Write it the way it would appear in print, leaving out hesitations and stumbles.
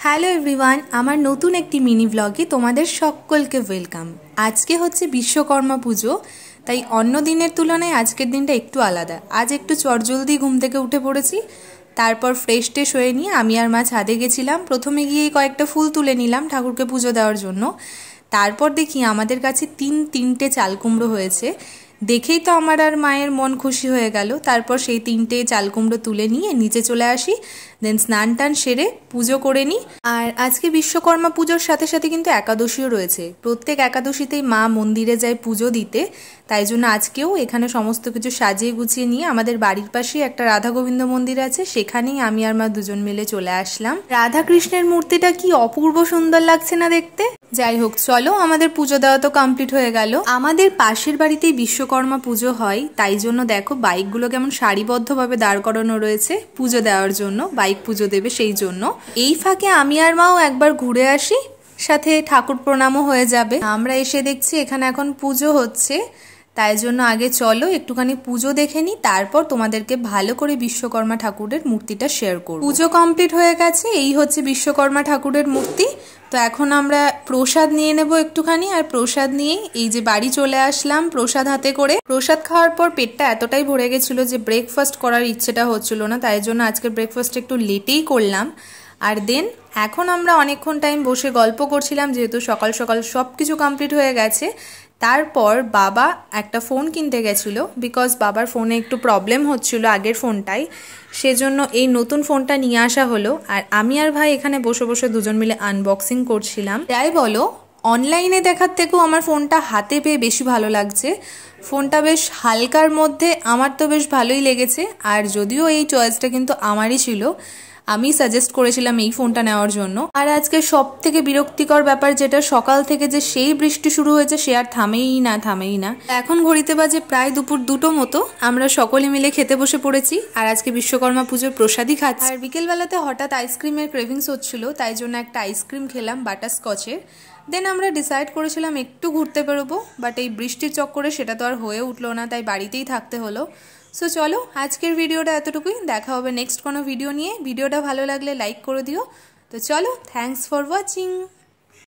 Hello everyone, আমার নতুন একটি মিনি ব্লগে তোমাদের সকলকে ওয়েলকাম। আজকে হচ্ছে বিশ্বকর্মা পুজো, তাই অন্য দিনের তুলনায় আজকের দিনটা একটু আলাদা। আজ একটু চটজলদি ঘুম থেকে উঠে পড়েছি, তারপর ফ্রেশ ট্রেশ হয়ে নিয়ে আমি আর মা ছাদে গেছিলাম। প্রথমে গিয়ে কয়েকটা ফুল তুলে নিলাম ঠাকুরকে পুজো দেওয়ার জন্য। তারপর দেখি আমাদের কাছে তিনটে চাল কুমড়ো হয়েছে। দেখেই তো আমার আর মায়ের মন খুশি হয়ে গেল। তারপর সেই তিনটে চাল কুমড়ো তুলে নিয়ে নিচে চলে আসি, দেন স্নান টান সেরে পুজো করে নিই। আর আজকে বিশ্বকর্মা পুজোর সাথে সাথে কিন্তু একাদশীও রয়েছে। প্রত্যেক একাদশীতেই মা মন্দিরে যায় পুজো দিতে, তাই জন্য আজকেও এখানে সমস্ত কিছু সাজিয়ে গুছিয়ে নিয়ে আমাদের বাড়ির পাশেই একটা রাধা গোবিন্দ মন্দির আছে, সেখানেই আমি আর মা দুজন মিলে চলে আসলাম। রাধা কৃষ্ণের মূর্তিটা কি অপূর্ব সুন্দর লাগছে না দেখতে। যাই হোক, চলো আমাদের পুজো দেওয়া তো কমপ্লিট হয়ে গেল। আমাদের পাশের বাড়িতেই বিশ্বকর্মা পুজো হয়, তাই জন্য দেখো বাইকগুলো কেমন সারিবদ্ধভাবে দাঁড় করানো রয়েছে পুজো দেওয়ার জন্য, বাইক পুজো দেবে সেই জন্য। এই ফাঁকে আমি আর মাও একবার ঘুরে আসি, সাথে ঠাকুর প্রণামও হয়ে যাবে। আমরা এসে দেখছি এখানে এখন পুজো হচ্ছে, তাই জন্য আগে চলো একটুখানি পুজো দেখে নিই, তারপর তোমাদেরকে ভালো করে বিশ্বকর্মা ঠাকুরের মূর্তিটা শেয়ার করব। পুজো কমপ্লিট হয়ে গেছে, এই হচ্ছে বিশ্বকর্মা ঠাকুরের মূর্তি। তো এখন আমরা প্রসাদ নিয়ে নেব একটুখানি, আর প্রসাদ নিয়ে এই যে বাড়ি চলে আসলাম প্রসাদ হাতে করে। প্রসাদ খাওয়ার পর পেটটা এতটাই ভরে গেছিল যে ব্রেকফাস্ট করার ইচ্ছেটা হচ্ছিল না, তাই জন্য আজকের ব্রেকফাস্ট একটু লেটেই করলাম। আর দেন এখন আমরা অনেকক্ষণ টাইম বসে গল্প করছিলাম, যেহেতু সকাল সকাল সব কিছু কমপ্লিট হয়ে গেছে। তারপর বাবা একটা ফোন কিনতে গেছিলো, বিকজ বাবার ফোনে একটু প্রবলেম হচ্ছিল আগের ফোনটাই, সেজন্য এই নতুন ফোনটা নিয়ে আসা হলো। আর আমি আর ভাই এখানে বসে বসে দুজন মিলে আনবক্সিং করছিলাম। তাই বলো, অনলাইনে দেখার থেকেও আমার ফোনটা হাতে পেয়ে বেশি ভালো লাগছে। ফোনটা বেশ হালকার মধ্যে, আমার তো বেশ ভালোই লেগেছে। আর যদিও এই চয়েসটা কিন্তু আমারই ছিল, আমি সাজেস্ট করেছিলাম এই ফোনটা নেওয়ার জন্য। আর আজকে সব থেকে বিরক্তিকর ব্যাপার যেটা, সকাল থেকে যে সেই বৃষ্টি শুরু হয়েছে সে আর থামেই না। এখন ঘড়িতে বাজে প্রায় দুপুর 2টো মতো। আমরা সকলে মিলে খেতে বসে পড়েছি, আর আজকে বিশ্বকর্মা পুজোর প্রসাদই খাচ্ছি। আর বিকেলবেলাতে হঠাৎ আইসক্রিমের ক্রেভিংস হচ্ছিল, তাই জন্য একটা আইসক্রিম খেলাম বাটারস্কচের। দেন আমরা ডিসাইড করেছিলাম একটু ঘুরতে বেরোবো, বাট এই বৃষ্টির চক্করে সেটা তো আর হয়ে উঠলো না, তাই বাড়িতেই থাকতে হলো। সো চলো আজকের ভিডিওটা এতটুকুই, দেখা হবে নেক্সট কোনো ভিডিও নিয়ে। ভিডিওটা ভালো লাগলে লাইক করে দিও। তো চলো, থ্যাঙ্কস ফর ওয়াচিং।